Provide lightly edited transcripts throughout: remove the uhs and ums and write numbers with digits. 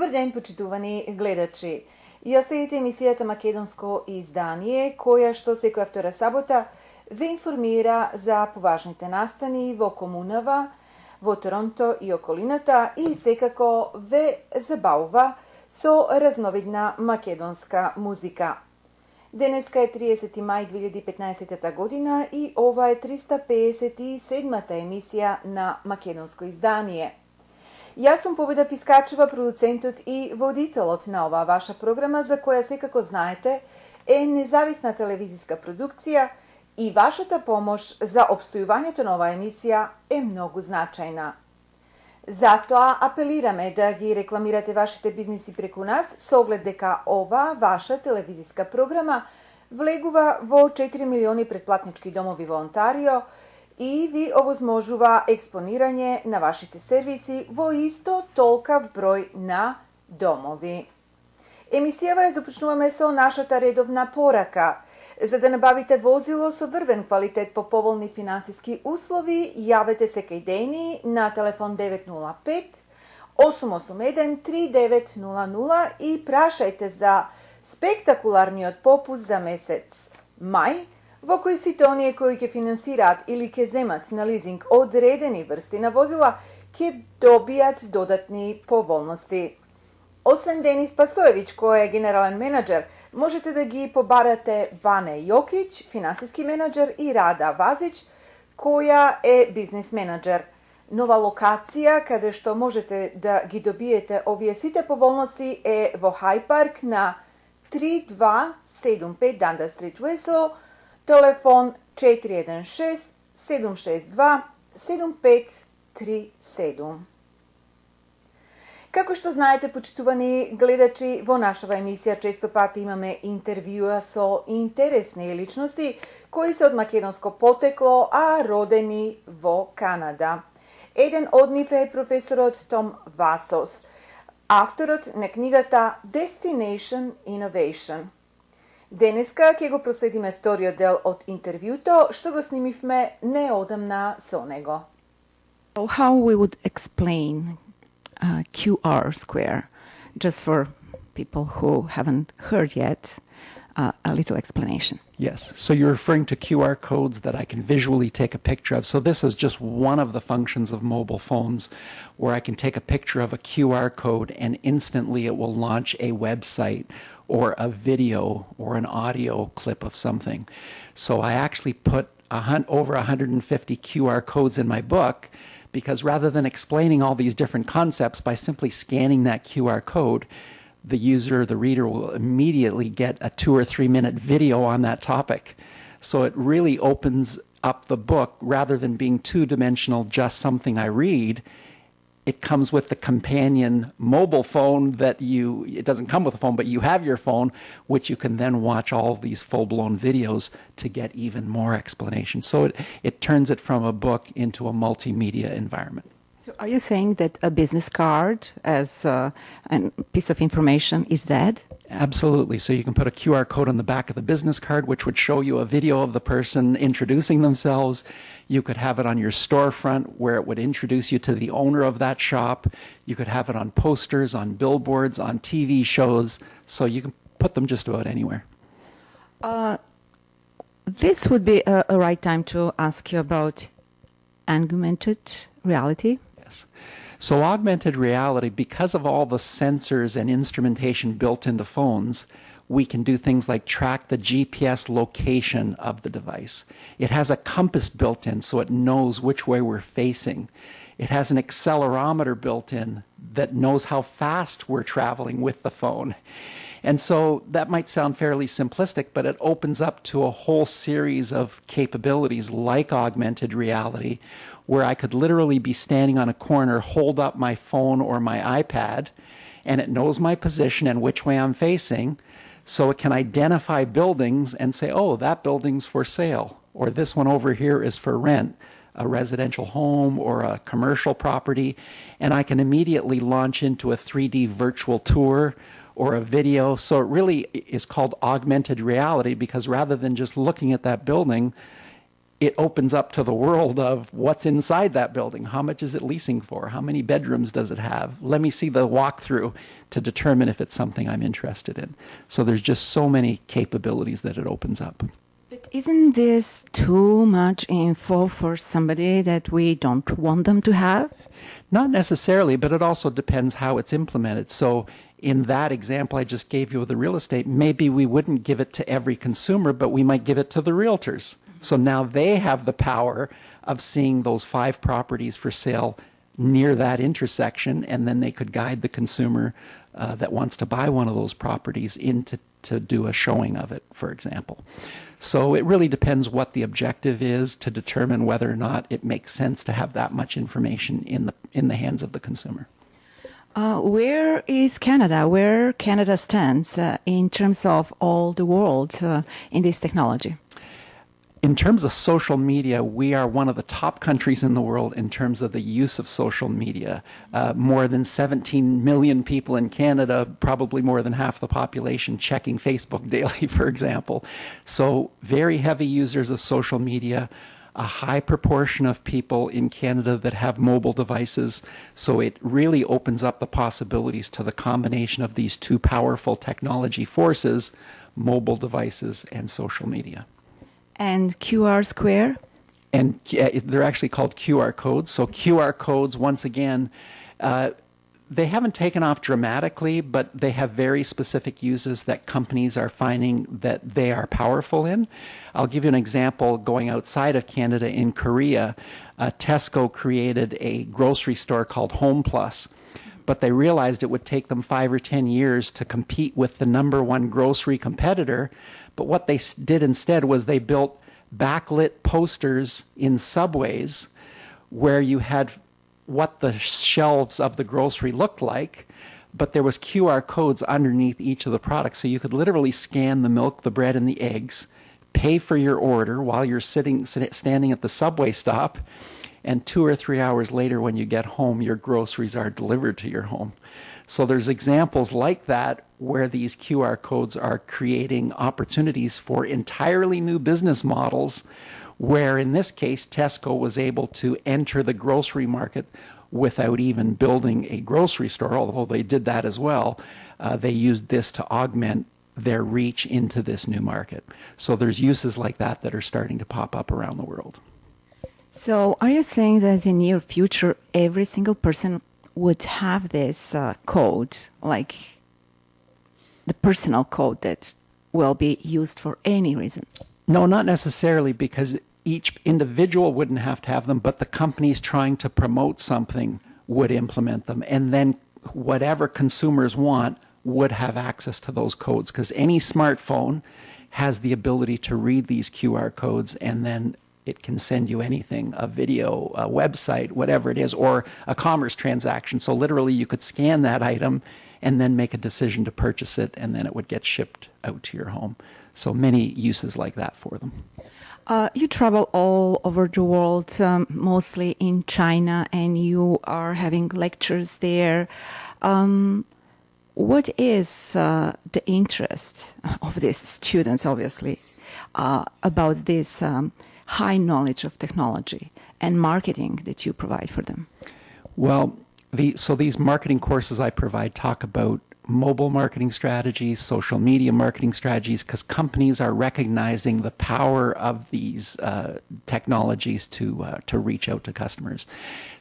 Добар ден, почитувани гледачи. Ја следите емисијата Македонско издание, која што секоја втора сабота ве информира за поважните настани во комунава, во Торонто и околината и секако ве забавува со разновидна македонска музика. Денеска е 30 мај 2015 година и ова е 357-та емисија на Македонско издание. Јас сум Победа Пискачева, продуцентот и водителот на оваа ваша програма, за која секако знаете е независна телевизиска продукција и вашата помош за обстојувањето на оваа емисија е многу значајна. Затоа апелираме да ги рекламирате вашите бизниси преку нас со оглед дека ова ваша телевизиска програма влегува во 4 милиони претплатнички домови во Онтарио и ви овозможува експонирање на вашите сервиси во исто толкав број на домови. Емисијава ја започнуваме со нашата редовна порака. За да набавите возило со врвен квалитет по поволни финансиски услови, јавете се кај Дени на телефон 905 881 3900 и прашајте за спектакуларниот попуст за месец мај, во кој сите оние кои ќе финансираат или ќе земат на лизинг одредени врсти на возила ќе добијат додатни поволности. Освен Денис Пасоевиќ, кој е генерален менеджер, можете да ги побарате Бане Јокиć, финансиски менеджер, и Рада Вазиć, која е бизнис менеджер. Нова локација каде што можете да ги добиете овие сите поволности е во Хай Парк на 3275 Данда Стрит Уесо, телефон 416 762 7537. Како што знаете, почитувани гледачи, во нашава емисија често пати имаме интервјуа со интересни личности кои се од македонско потекло, а родени во Канада. Еден од нив е професорот Том Васос, авторот на книгата Destination Innovation. Денеска ќе го проследиме вториот дел од интервјуто, што го снимивме неодамна со него. How we would explain QR square, just for people who haven't heard yet, a little explanation. Yes, so you're referring to QR codes that I can visually take a picture of. So this is just one of the functions of mobile phones where I can take a picture of a QR code and instantly it will launch a website or a video or an audio clip of something. So I actually put over 150 QR codes in my book, because rather than explaining all these different concepts, by simply scanning that QR code, the user, the reader, will immediately get a 2 or 3 minute video on that topic. So it really opens up the book. Rather than being two-dimensional, just something I read, it comes with the companion mobile phone it doesn't come with a phone, but you have your phone, which you can then watch all of these full-blown videos to get even more explanation. So it turns it from a book into a multimedia environment. So are you saying that a business card as a piece of information is dead? Absolutely. So you can put a QR code on the back of the business card, which would show you a video of the person introducing themselves. You could have it on your storefront where it would introduce you to the owner of that shop. You could have it on posters, on billboards, on TV shows. So you can put them just about anywhere. This would be a right time to ask you about augmented reality. Yes. So augmented reality, because of all the sensors and instrumentation built into phones, we can do things like track the GPS location of the device. It has a compass built in so it knows which way we're facing. It has an accelerometer built in that knows how fast we're traveling with the phone. And so that might sound fairly simplistic, but it opens up to a whole series of capabilities like augmented reality, where I could literally be standing on a corner, hold up my phone or my iPad, and it knows my position and which way I'm facing, so it can identify buildings and say, oh, that building's for sale, or this one over here is for rent, a residential home or a commercial property, and I can immediately launch into a 3D virtual tour or a video. So it really is called augmented reality, because rather than just looking at that building, it opens up to the world of what's inside that building. How much is it leasing for? How many bedrooms does it have? Let me see the walkthrough to determine if it's something I'm interested in. So there's just so many capabilities that it opens up. But isn't this too much info for somebody that we don't want them to have? Not necessarily, but it also depends how it's implemented. So in that example I just gave you with the real estate, maybe we wouldn't give it to every consumer, but we might give it to the realtors. So now they have the power of seeing those 5 properties for sale near that intersection, and then they could guide the consumer that wants to buy one of those properties to do a showing of it, for example. So it really depends what the objective is to determine whether or not it makes sense to have that much information in the hands of the consumer. Where is Canada? Where Canada stands in terms of all the world in this technology? In terms of social media, we are one of the top countries in the world in terms of the use of social media. More than 17 million people in Canada, probably more than half the population, checking Facebook daily, for example. So very heavy users of social media, a high proportion of people in Canada that have mobile devices. So it really opens up the possibilities to the combination of these 2 powerful technology forces, mobile devices and social media. And QR Square? And they're actually called QR codes. So QR codes, once again, they haven't taken off dramatically, but they have very specific uses that companies are finding that they are powerful in. I'll give you an example going outside of Canada. In Korea, Tesco created a grocery store called Home Plus, but they realized it would take them 5 or 10 years to compete with the #1 grocery competitor. But what they did instead was they built backlit posters in subways where you had what the shelves of the grocery looked like, but there was QR codes underneath each of the products. So you could literally scan the milk, the bread, and the eggs, pay for your order while you're standing at the subway stop, and 2 or 3 hours later when you get home, your groceries are delivered to your home. So there's examples like that where these QR codes are creating opportunities for entirely new business models, where in this case, Tesco was able to enter the grocery market without even building a grocery store, although they did that as well. They used this to augment their reach into this new market. So there's uses like that that are starting to pop up around the world. So are you saying that in near future, every single person would have this code, like the personal code that will be used for any reasons? No, not necessarily, because each individual wouldn't have to have them, but the companies trying to promote something would implement them. And then whatever consumers want would have access to those codes, because any smartphone has the ability to read these QR codes, and then it can send you anything, a video, a website, whatever it is, or a commerce transaction. So literally you could scan that item and then make a decision to purchase it, and then it would get shipped out to your home. So many uses like that for them. You travel all over the world, mostly in China, and you are having lectures there. What is the interest of these students, obviously, about this high knowledge of technology and marketing that you provide for them? Well, so these marketing courses I provide talk about mobile marketing strategies, social media marketing strategies, because companies are recognizing the power of these technologies to reach out to customers.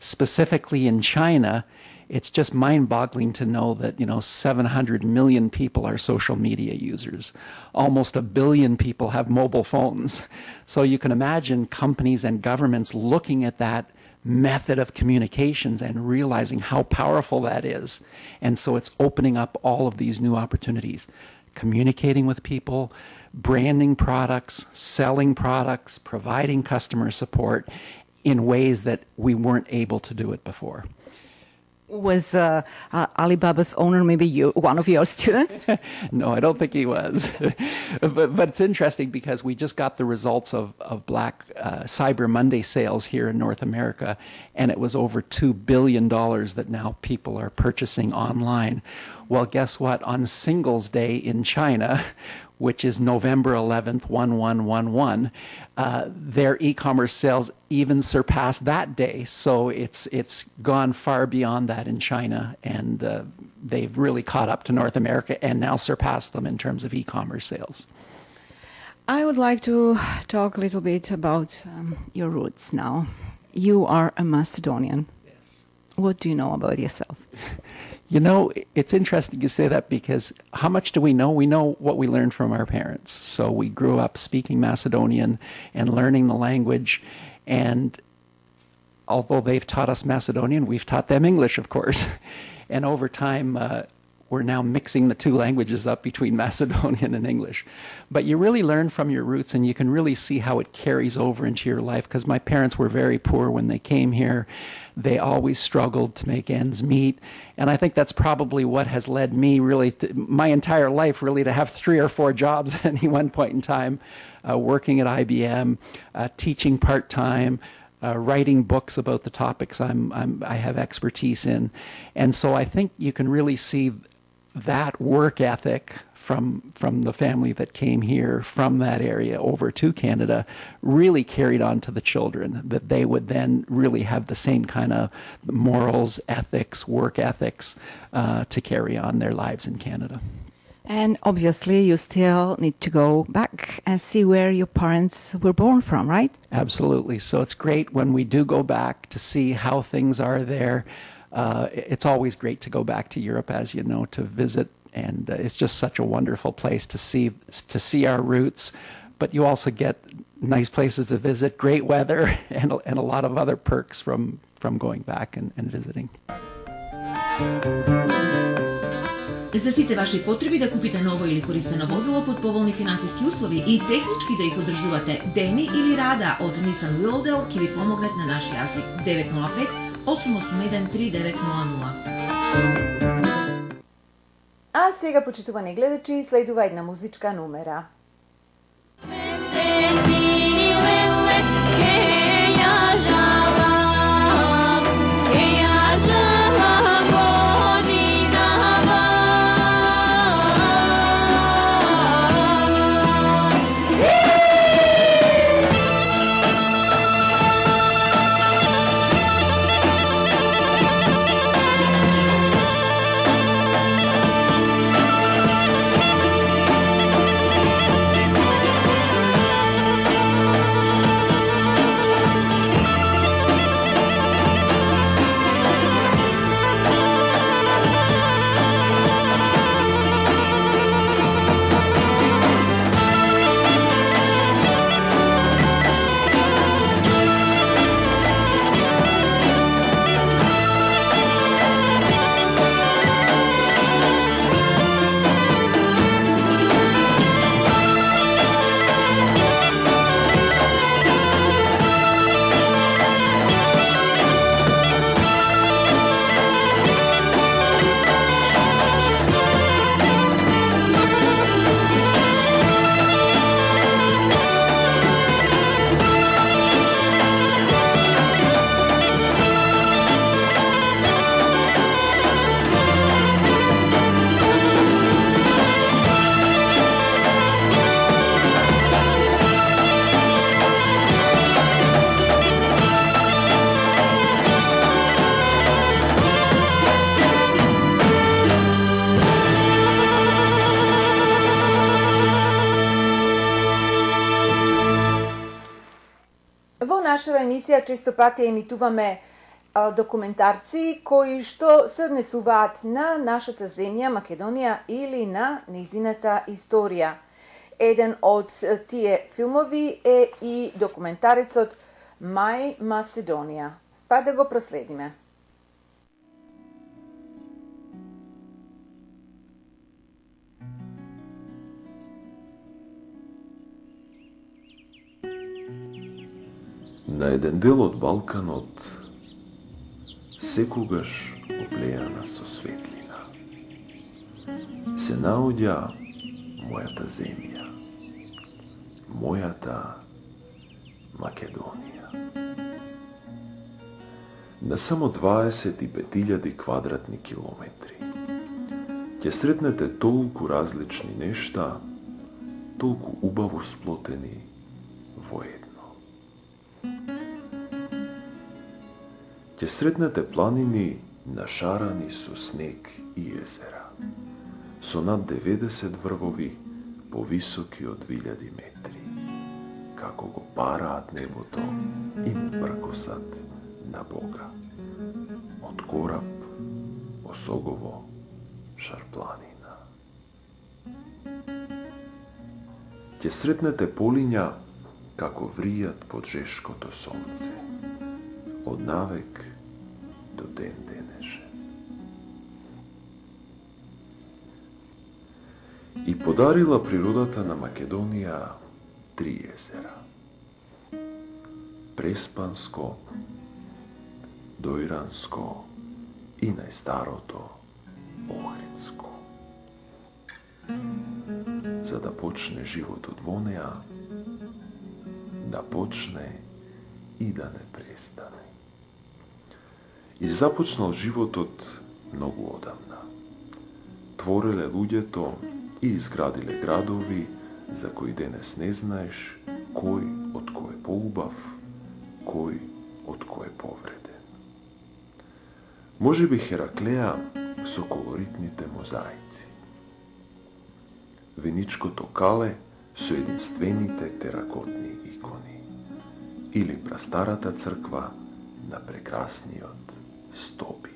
Specifically in China, it's just mind-boggling to know that 700 million people are social media users. Almost 1 billion people have mobile phones. So you can imagine companies and governments looking at that method of communications and realizing how powerful that is. And so it's opening up all of these new opportunities. Communicating with people, branding products, selling products, providing customer support in ways that we weren't able to do it before. Was Alibaba's owner maybe one of your students? No, I don't think he was. but it's interesting because we just got the results of Black Cyber Monday sales here in North America, and it was over $2 billion that now people are purchasing online. Well, guess what? On Singles Day in China, which is November 11th, 1111, their e-commerce sales even surpassed that day. So it's gone far beyond that in China, and they've really caught up to North America and now surpassed them in terms of e-commerce sales. I would like to talk a little bit about your roots now. You are a Macedonian. Yes. What do you know about yourself? You know, it's interesting you say that, because how much do we know? We know what we learned from our parents. So we grew up speaking Macedonian and learning the language. And although they've taught us Macedonian, we've taught them English, of course. And over time, we're now mixing the two languages up between Macedonian and English. But you really learn from your roots, and you can really see how it carries over into your life, because my parents were very poor when they came here. They always struggled to make ends meet. And I think that's probably what has led me really, my entire life, really to have 3 or 4 jobs at any one point in time, working at IBM, teaching part-time, writing books about the topics I have expertise in. And so I think you can really see that work ethic from the family that came here from that area over to Canada really carried on to the children, that they would then really have the same kind of morals, ethics, work ethics to carry on their lives in Canada. And obviously, you still need to go back and see where your parents were born from, right? Absolutely. So it's great when we do go back to see how things are there. It's always great to go back to Europe, as you know, to visit. And it's just such a wonderful place to see our roots. But you also get nice places to visit, great weather, and a lot of other perks from going back and visiting. За сите ваши потреби да купите ново или користено возило под поволни финансиски услови и технички да их одржувате дени или рада од Nissan Willowdale ќе ви помогнат на наш јазик 905 881 3900. А сега, почитувани гледачи, следува една музичка numera. Во нашава емисија често пати емитуваме документарци кои што се однесуваат на нашата земја Македонија или на низината историја. Еден од тие филмови е и документарецот My Macedonia. Па да го проследиме. На еден дел од Балканот, секогаш облејана со светлина, се наоѓа мојата земја, мојата Македонија. На само 25.000 квадратни километри ќе сретнете толку различни нешта толку убаво сплотени воедно. Ќе сретнете планини нашарани со снег и езера, со над 90 врвови повисоки од 2000 метри, како го параат небото и му пркосат на Бога. Од кораб, осогово, шарпланина. Ќе сретнете полиња како вријат под жешкото сонце, од навек до ден денешен. И подарила природата на Македонија 3 езера. Преспанско, Дојранско и најстарото Охридско. За да почне животот во неа, да почне и да не престане. И започнал животот многу одамна. Твореле луѓето и изградиле градови за кои денес не знаеш кој од кој е поубав, кој од кој е повреден. Може би Хераклеа со колоритните мозаици, Веничкото кале со единствените теракотни икони или прастарата црква на прекрасниот Стоби.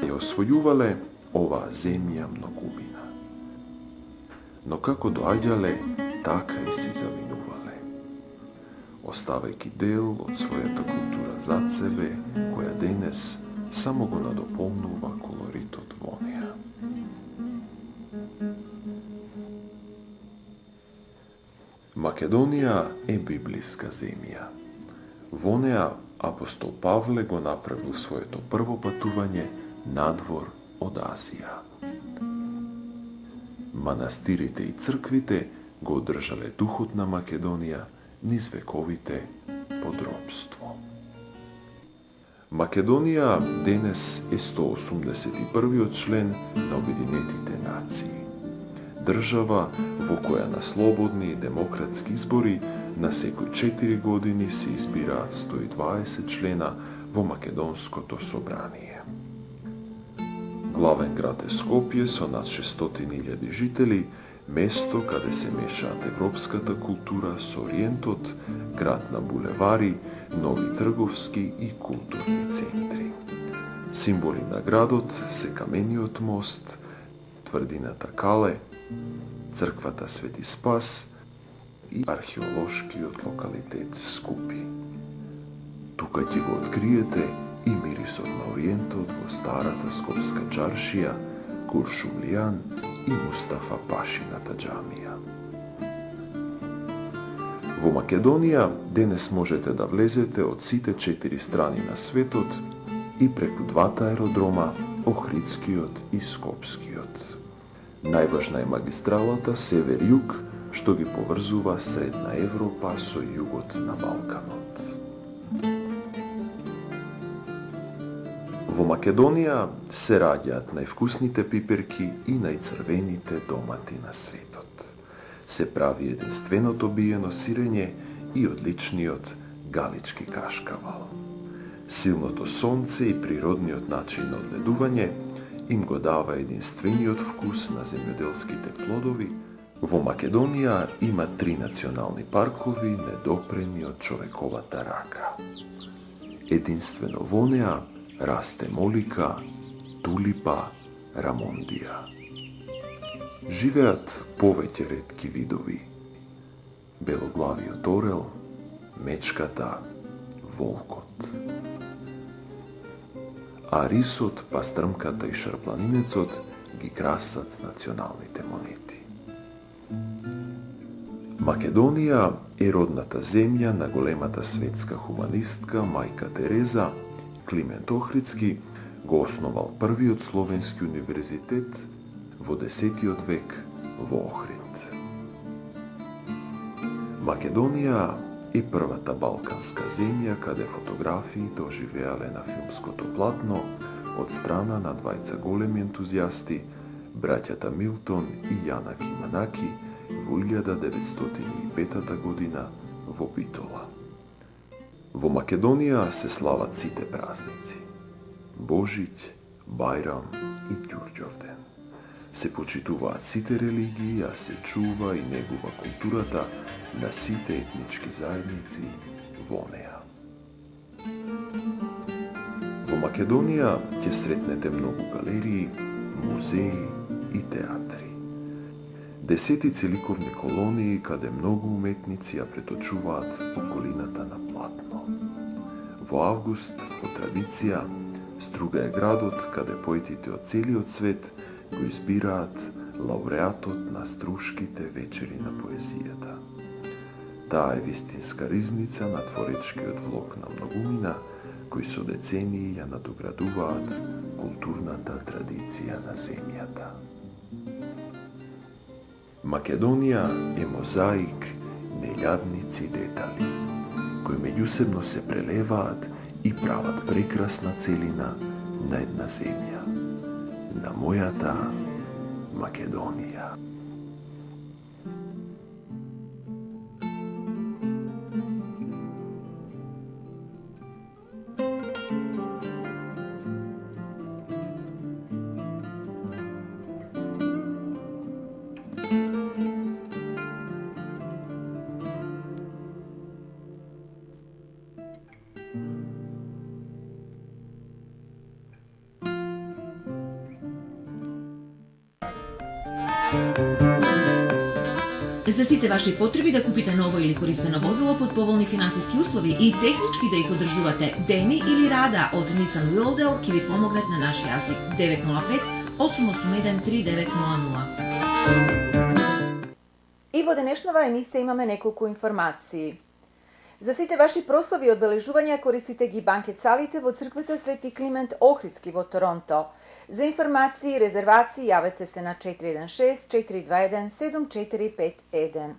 Ја освојувале оваа земја многумина, но како доаѓале, така и си завинувале, оставајќи дел од својата култура зад себе, која денес само го надополнува колоритот во неа. Македонија е библиска земја. Во неа апостол Павле го направил своето прво патување надвор од Азија. Манастирите и црквите го одржале духот на Македонија низ вековите под робство. Македонија денес е 181-иот член на Обединетите нации. Држава во која на слободни и демократски избори на секој 4 години се избираат 120 члена во Македонското собрание. Главен град е Скопје со над 600.000 жители, место каде се мешаат европската култура со ориентот, град на булевари, нови трговски и културни центри. Символи на градот се камениот мост, тврдината Кале, црквата Свети Спас и археолошкиот локалитет Скупи. Тука ќе го откриете и мирисот на ориентот во старата скопска чаршија, Куршумлијан и Мустафа Пашината џамија. Во Македонија денес можете да влезете од сите 4 страни на светот и преку двата аеродрома, Охридскиот и Скопскиот. Најважна е магистралата Север-Југ, што ги поврзува Средна Европа со југот на Балканот. Во Македонија се раѓаат највкусните пиперки и најцрвените домати на светот. Се прави единственото биено сирење и одличниот галички кашкавал. Силното сонце и природниот начин на одледување им го дава единствениот вкус на земјоделските плодови. Во Македонија има 3 национални паркови недопрени од човековата рака. Единствено во неа расте молика, тулипа, рамондија. Живеат повеќе ретки видови: белоглавиот орел, мечката, волкот. А рисот, пастрмката и шарпланинецот ги красат националните монети. Македонија е родната земја на големата светска хуманистка мајка Тереза. Климент Охридски го основал првиот словенски универзитет во 10 век во Охрид. Македонија е првата балканска земја каде фотографиите оживеале на филмското платно од страна на двајца големи ентузијасти, браќата Милтон и Јанаки Манаки, во 1905 година во Битола. Во Македонија се слават сите празници: Божиќ, Бајрам и Ѓурѓовден. Се почитуваат сите религии, а се чува и негува културата на сите етнички заедници во неа. Во Македонија ќе сретнете многу галерии, музеи и театри. Десетици ликовни колонии каде многу уметници ја преточуваат околината на платно. Во август, по традиција, Струга е градот каде поетите од целиот свет го избираат лауреатот на Струшките вечери на поезијата. Таа е вистинска ризница на творечкиот влог на многумина, кои со децении ја надоградуваат културната традиција на земјата. Македонија е мозаик нељадници детали, кои меѓусебно се прелеваат и прават прекрасна целина на една земја, на мојата Македонија. За сите ваши потреби да купите ново или користено возило под поволни финансиски услови и технички да их одржувате дени или рада од Nissan Willowdale ќе ви помогнат на наш јазик 905-881-3900. И во денешнава емисија имаме неколку информации. За сите ваши прослави и одбележувања користите ги банкет-салите во црквата Свети Климент Охридски во Торонто. За информации и резервации јавете се на 416-421-7451.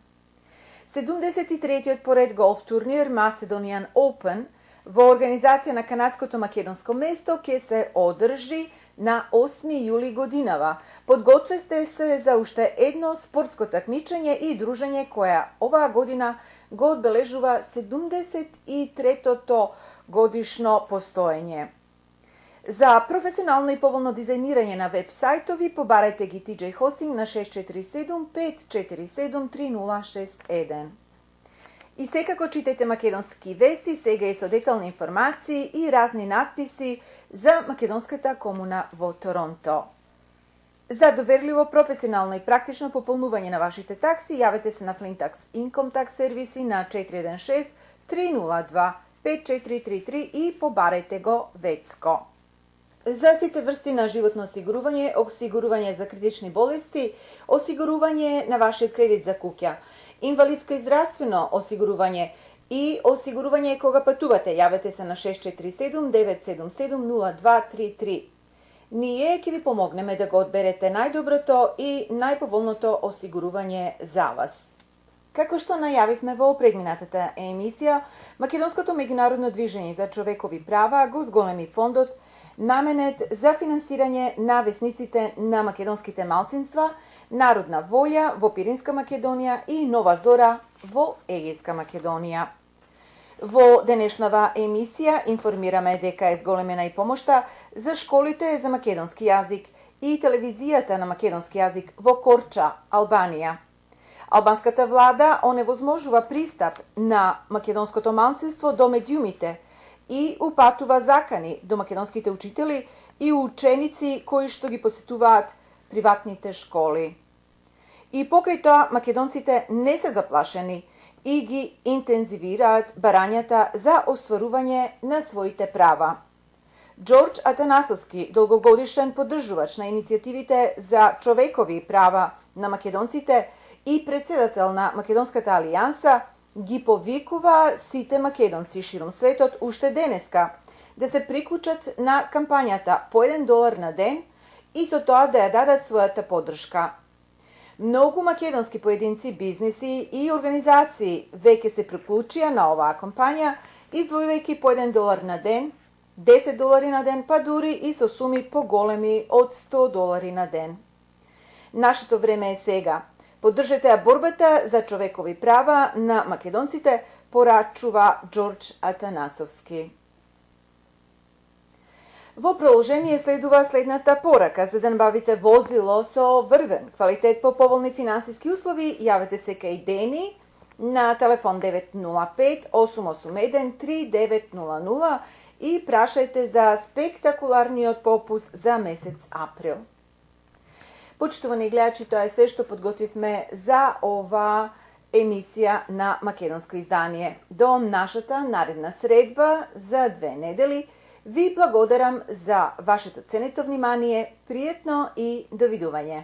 73-тиот поред голф турнир Macedonian Open во организација на канадското македонско место ќе се одржи на 8 јули годинава. Подгответе се за уште едно спортско такмичење и дружење која оваа година го одбележува 73-тото годишно постоење. За професионално и поволно дизајнирање на веб-сајтови побарајте ги TJ Hosting на 647-547-3061. И секако читајте македонски вести, сега и со детални информации и разни надписи за македонската комуна во Торонто. За доверливо, професионално и практично пополнување на вашите такси, јавете се на Flintax Income Tax сервиси на 416-302-5433 и побарајте го Вецко. За сите врсти на животно осигурување, осигурување за критични болести, осигурување на вашиот кредит за куќа, инвалидско и здравствено осигурување и осигурување кога патувате, јавете се на 647-977-0233. Ние ќе ви помогнеме да го одберете најдоброто и најповолното осигурување за вас. Како што најавивме во предминатата емисија, Македонското меѓународно движење за човекови права го зголеми фондот наменет за финансирање на весниците на македонските малцинства, Народна волја во Пиринска Македонија и Нова Зора во Егејска Македонија. Во денешнава емисија информираме дека е зголемена и помошта за школите за македонски јазик и телевизијата на македонски јазик во Корча, Албанија. Албанската влада оневозможува пристап на македонското малцинство до медиумите и упатува закани до македонските учители и ученици кои што ги посетуваат приватните школи. И покрај тоа македонците не се заплашени и ги интензивираат барањата за остварување на своите права. Ѓорѓ Атанасовски, долгогодишен поддржувач на иницијативите за човекови права на македонците и председател на Македонската алијанса, ги повикува сите македонци широм светот уште денеска да се приклучат на кампањата по $1 на ден и со тоа да ја дадат својата поддршка. Многу македонски поединци, бизниси и организации веќе се приклучија на оваа кампања, издвојувајќи по $1 на ден, $10 на ден, па дури и со суми поголеми од $100 на ден. Нашето време е сега. Поддржете ја борбата за човекови права на македонците, порачува Джордж Атанасовски. Во продолжение следува следната порака. За да набавите возило со врвен квалитет по поволни финансиски услови, јавете се кај Дени на телефон 905-881-3900 и прашајте за спектакуларниот попус за месец април. Почитувани гледачи, тоа е се што подготвивме за ова емисија на Македонско издание. До нашата наредна средба за 2 недели ви благодарам за вашето ценето внимание, пријатно и довидување.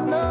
No